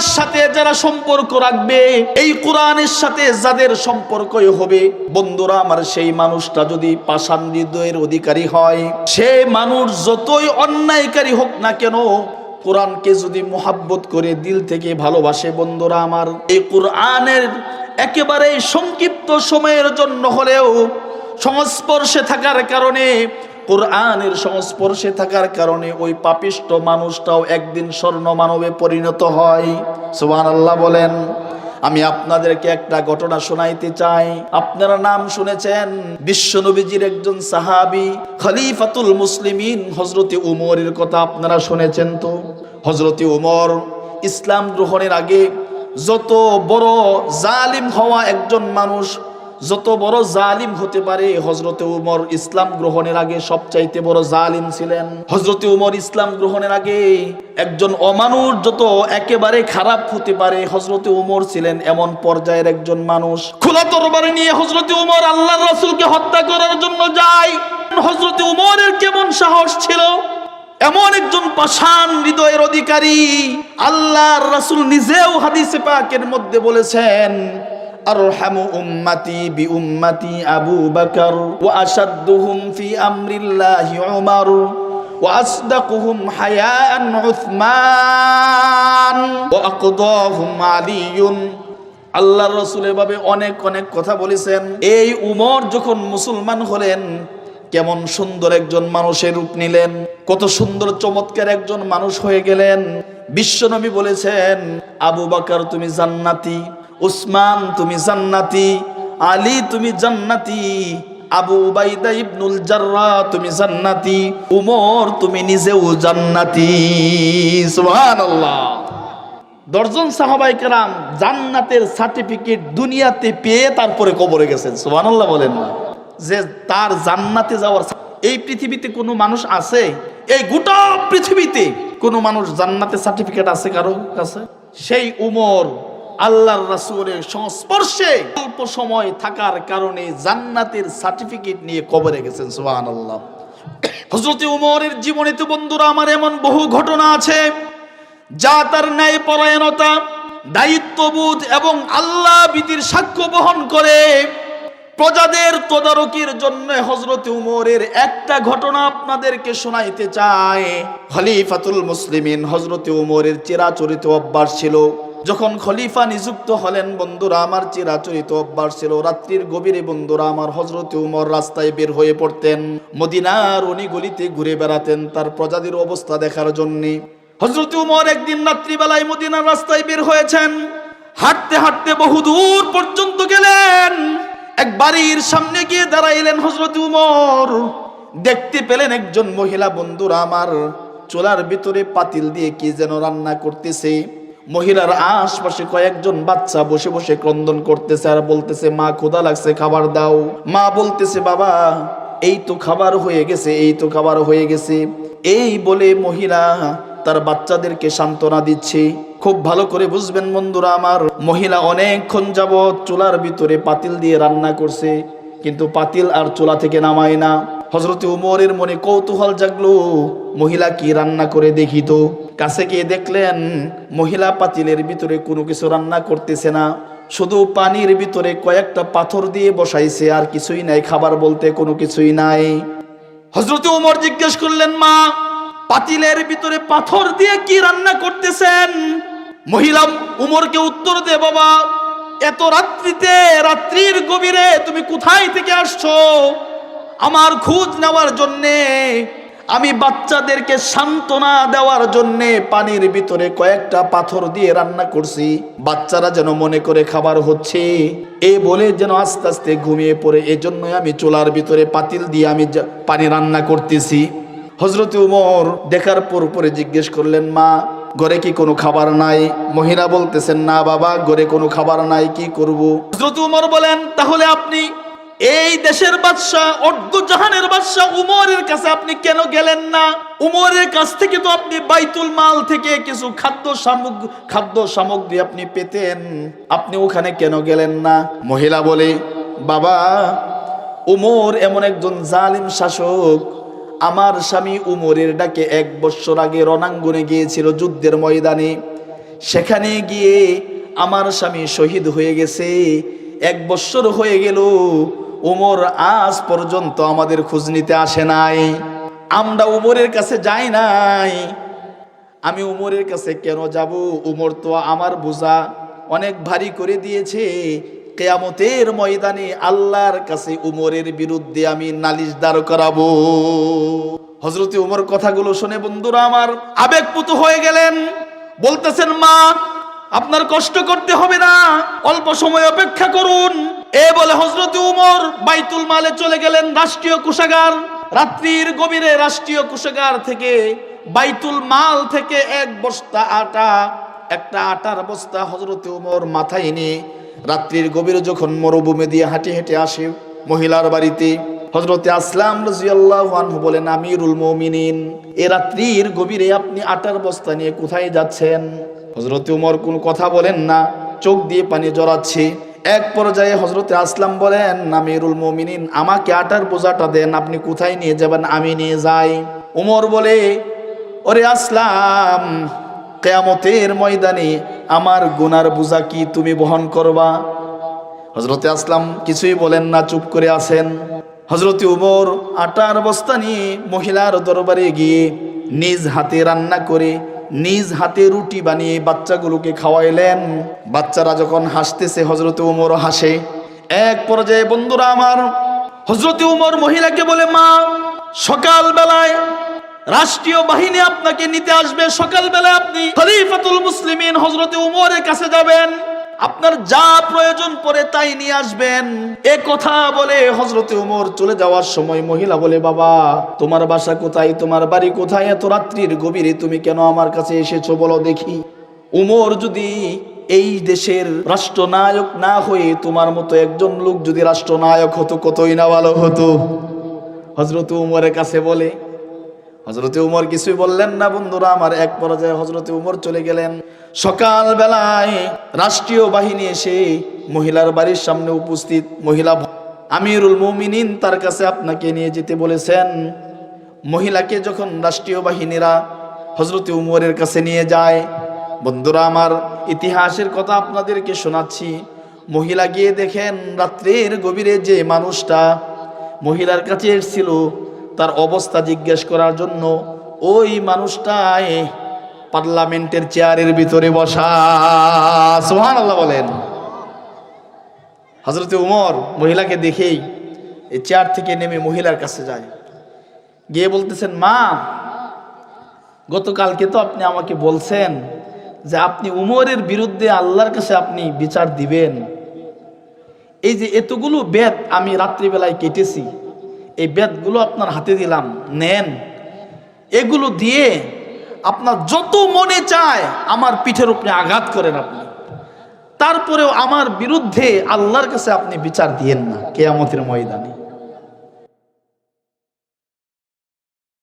কোরআনের সাথে যারা সম্পর্ক রাখবে, এই কোরআনের সাথে যাদের সম্পর্কই হবে, বন্ধুরা আমার, সেই মানুষটা যদি পাষাণ হৃদয়ের অধিকারী হয়, সেই মানুষ যতই অন্যায়কারী হোক না কেন, কোরআনকে যদি মোহাব্বত করে দিল থেকে ভালোবাসে, বন্ধুরা আমার, এই কোরআনের একেবারে সংক্ষিপ্ত সময়ের জন্য হলেও সংস্পর্শে থাকার কারণে, কোরআনের সংস্পর্শে থাকার কারণে ওই পাপিষ্ট মানুষটাও একদিন স্বর্ণ মানবে পরিণত হয়। সুবহানাল্লাহ বলেন। আমি আপনাদেরকে একটা ঘটনা শোনাইতে চাই। আপনারা নাম শুনেছেন বিশ্বনবীজির একজন সাহাবী খলিফাতুল মুসলিমিন হযরতে উমরের কথা আপনারা শুনেছেন তো? হযরতে উমর ইসলাম গ্রহণের আগে যত বড় জালিম হওয়া একজন মানুষ, যত বড় জালিম হতে পারে, হযরতে উমর ইসলাম গ্রহণের আগে সবচাইতে বড় জালিম ছিলেন। হযরতে উমর ইসলাম গ্রহণের আগে একজন অমানুষ যত একেবারে খারাপ হতে পারে, হযরতে উমর ছিলেন এমন পর্যায়ের একজন মানুষ। খোলা তরবারি নিয়ে হযরতে উমর আল্লাহর রাসূলকে হত্যা করার জন্য যায়। হযরতে উমরের কেমন সাহস ছিল! এমন একজন পাষাণ হৃদয়ের অধিকারী। আল্লাহর রাসূল নিজেও হাদিসে পাকের মধ্যে বলেছেন, আরহামু উম্মতি বি উম্মতি আবু বকর ওয়া আশাদ্দুহুম ফি আমরিল্লাহি উমর ওয়া আসদাকুহুম হায়াআন উসমান ওয়া আকদাহুম আলিয়ুন। আল্লাহর রাসূল এভাবে অনেক অনেক কথা বলেছেন। এই উমর যখন মুসলমান হলেন, কেমন সুন্দর একজন মানুষের রূপ নিলেন, কত সুন্দর চমৎকার একজন মানুষ হয়ে গেলেন। বিশ্বনবী বলেছেন, আবু বকর তুমি জান্নাতি, উসমান তুমি জান্নাতি, আলী তুমি জান্নাতি, আবু উবাইদা ইবনুল জাররাহ তুমি জান্নাতি, উমর তুমি নিজেও জান্নাতি। সুবহানাল্লাহ। 10 জন সাহাবায়ে কেরাম জান্নাতের সার্টিফিকেট দুনিয়াতে পেয়ে তারপরে কবরে গেছেন। সুবহানাল্লাহ বলেন না? যে তার জান্নাতে যাওয়ার, এই পৃথিবীতে কোনো মানুষ আছে? এই গোটা পৃথিবীতে কোনো মানুষ জান্নাতের সার্টিফিকেট আছে কারো কাছে? সেই উমর আল্লাহর রাসূলের সংস্পর্শে অল্প সময় থাকার কারণে জান্নাতের সার্টিফিকেট নিয়ে কবরে গেছেন। সুবহানাল্লাহ। হযরত উমরের জীবনে তো বন্ধুরা আমার এমন বহু ঘটনা আছে যা তার ন্যায়পরায়ণতা, দায়িত্ববোধ এবং আল্লাহ ভীতির সাক্ষ্য বহন করে। প্রজাদের তদারকির জন্য হযরত উমরের একটা ঘটনা আপনাদেরকে শোনাইতে চাই। খলিফাতুল মুসলিমিন হযরত উমরের চিরাচরিত অভ্যাস ছিল, যখন খলিফা নিযুক্ত হলেন, বন্ধুরা আমার, চিরাচরিত অভ্যাস ছিল রাত্রির গভীরে, বন্ধুরা আমার, হযরত উমর রাস্তায় বের হয়ে পড়তেন, মদিনার অলিগলিতে ঘুরে বেড়াতেন তার প্রজাদের অবস্থা দেখার জন্য। হযরত উমর একদিন রাত্রিবেলায় মদিনার রাস্তায় বের হয়েছেন, হাঁটতে হাঁটতে বহু দূর পর্যন্ত গেলেন। এক বাড়ির সামনে গিয়ে দাঁড়াইলেন হযরত উমর। দেখতে পেলেন একজন মহিলা, বন্ধুরা আমার, চুলার ভিতরে পাতিল দিয়ে কি যেন রান্না করতেছে। মহিলার আশপাশে কয়েকজন বাচ্চা বসে বসে ক্রন্দন করতেছে আর বলতেছে, মা ক্ষুধা লাগছে, খাবার দাও। মা বলতেছে, বাবা এই তো খাবার হয়ে গেছে, এই তো খাবার হয়ে গেছে। এই বলে মহিলা তার বাচ্চাদেরকে সান্ত্বনা দিচ্ছে। খুব ভালো করে বুঝবেন বন্ধুরা আমার, মহিলা অনেকক্ষণ যাবৎ চুলার ভিতরে পাতিল দিয়ে রান্না করছে, কিন্তু পাতিল আর চুলা থেকে নামায় না। হযরত উমরের মনে কৌতূহল জাগলো, মহিলা কি রান্না করে দেখি তো। কাছে গিয়ে দেখলেন মহিলা পাতিলের ভিতরে কোনো কিছু রান্না করতেছে না, শুধু পানির ভিতরে কয়েকটা পাথর দিয়ে বসাইছে, আর কিছুই নাই, খাবার বলতে কোনো কিছুই নাই। হযরত উমর জিজ্ঞেস করলেন, মা পাতিলের ভিতরে পাথর দিয়ে কি রান্না করতেছেন? মহিলা উমরকে উত্তর দে, বাবা এত রাত্রিতে, রাত্রির গভীরে তুমি কোথায় থেকে আসছো? আমার খোঁজ নেওয়ার জন্যে, আমি বাচ্চাদেরকে সান্ত্বনা দেওয়ার জন্যে পানির ভিতরে কয়েকটা পাথর দিয়ে রান্না করছি, বাচ্চারা যেন মনে করে খাবার হচ্ছে, এ বলে যেন আস্তে আস্তে ঘুমিয়ে পড়ে, এজন্যই আমি চুলার ভিতরে পাতিল দিয়ে আমি পানি রান্না করতেছি। হযরত উমর দেখার পরে জিজ্ঞেস করলেন, মা ঘরে কি কোনো খাবার নাই? মহিলা বলতেছেন, না বাবা ঘরে কোনো খাবার নাই, কি করব? হযরত উমর বলেন, তাহলে আপনি এই দেশের বাদশা, অর্ধ জাহানের বাদশা উমরের কাছে আপনি কেন গেলেন না? উমরের কাছ থেকে তো আপনি বাইতুল মাল থেকে কিছু খাদ্য সামগ্রী আপনি পেতেন, আপনি ওখানে কেন গেলেন না? মহিলা বলে, বাবা উমর এমন একজন জালিম শাসক, আমার স্বামী উমরের ডাকে 1 বছর আগে রণাঙ্গনে গিয়েছিল যুদ্ধের ময়দানে, সেখানে গিয়ে আমার স্বামী শহীদ হয়ে গেছে, 1 বছর হয়ে গেল, উমর আজ পর্যন্ত আমাদের খোঁজ নিতে আসে নাই, আমরা উমরের কাছে যাই নাই। আমি উমরের কাছে কেন যাব? উমর তো আমার বোঝা অনেক ভারী করে দিয়েছে। কিয়ামতের ময়দানে আল্লাহর কাছে উমরের বিরুদ্ধে আমি নালিশ দাঁড় করাবো। হযরতে উমর কথাগুলো শুনে বন্ধুরা আমার আবেগপুত হয়ে গেলেন। বলতেছেন, মা আপনার কষ্ট করতে হবে না, অল্প সময় অপেক্ষা করুন। এ বলে হযরতে উমর বাইতুল মালে চলে গেলেন, রাষ্ট্রীয় কোষাগার। রাত্রির গভীরে রাষ্ট্রীয় কোষাগার থেকে, বাইতুল মাল থেকে 1 বস্তা আটা, একটা আটার বস্তা হযরতে উমর মাথায় নিয়ে রাত্রির গভীরে যখন মরুভূমি দিয়ে হাঁটে হেঁটে আসে মহিলার বাড়িতে, হযরতে আসলাম রাদিয়াল্লাহু আনহু বলেন, আমিরুল মুমিনিন, এ রাত্রির গভীরে আপনি আটার বস্তা নিয়ে কোথায় যাচ্ছেন? হযরতে উমর কোন কথা বলেন না, চোখ দিয়ে পানি জড়াচ্ছে। এক পর্যায়ে হযরতে আসলাম বলেন, আমিরুল মুমিনিন, আমাকে আটার বোঝাটা দেন, আপনি কোথায় নিয়ে যাবেন আমি নিয়ে যাই। উমর বলে, ওরে আসলাম, কিয়ামতের ময়দানে আমার গুনার বোঝা কি তুমি বহন করবা? হযরতে আসলাম কিছুই বলেন না, চুপ করে আছেন। হযরতে উমর আটার বস্তা নিয়ে মহিলার দরবারে গিয়ে নিজ হাতে রান্না করে, নিজ হাতে রুটি বানিয়ে বাচ্চাগুলোকে খাওয়াইলেন। বাচ্চারা যখন হাসতেছে হযরতে উমরও হাসে। এক পর্যায়ে বন্ধুরা আমার হযরতে উমর মহিলাকে বলে, মা সকাল বেলায় রাষ্ট্রীয় বাহিনী আপনাকে নিতে আসবে, সকাল বেলায় আপনি খলিফাতুল মুসলিমিন হযরতে উমরের কাছে যাবেন, আপনার যা প্রয়োজন পড়ে তাই নিয়ে আসবেন। এ কথা বলে হযরতে উমর চলে যাওয়ার সময় মহিলা বলে, বাবা তোমার বাসা কোথায়, তোমার বাড়ি কোথায়, এত রাত্রির গভীরে তুমি কেন আমার কাছে এসেছো বলো দেখি। উমর যদি এই দেশের রাষ্ট্রনায়ক না হয়ে তোমার মতো একজন লোক যদি রাষ্ট্রনায়ক হতো কতই না ভালো হতো। হযরতে উমরের কাছে বলে, হযরতে উমর কিছুই বললেন না বন্ধুরা আমার। এক পর্যায়ে হযরতে উমর চলে গেলেন। সকাল বেলায় রাষ্ট্রীয় বাহিনী এসে মহিলার বাড়ির সামনে উপস্থিত। মহিলা, আমিরুল মুমিনিন তার কাছে আপনাকে নিয়ে যেতে বলেছেন। মহিলাকে যখন রাষ্ট্রীয় বাহিনীরা হযরতে উমরের কাছে নিয়ে যায়, বন্ধুরা আমার ইতিহাসের কথা আপনাদেরকে শোনাচ্ছি। মহিলা গিয়ে দেখেন রাত্রের গভীরে যে মানুষটা মহিলার কাছে এসেছিল তার অবস্থা জিজ্ঞেস করার জন্য, ওই মানুষটাই পার্লামেন্টের চেয়ারের ভিতরে বসা। সুবহানাল্লাহ বলেন। হযরতে উমর মহিলাকে দেখেই এই চেয়ার থেকে নেমে মহিলার কাছে যায়, গিয়ে বলতেছেন, মা গতকালকে তো আপনি আমাকে বলছেন যে আপনি উমরের বিরুদ্ধে আল্লাহর কাছে আপনি বিচার দিবেন। এই যে এতগুলো বেদ আমি রাত্রিবেলায় কেটেছি, এই বেদগুলো আপনার হাতে দিলাম, নেন। এগুলো দিয়ে আপনার যত মনে চায় আমার পিঠের উপরে আঘাত করেন আপনি, তারপরেও আমার বিরুদ্ধে আল্লাহর কাছে আপনি বিচার দিয়েন না কিয়ামতের ময়দানে।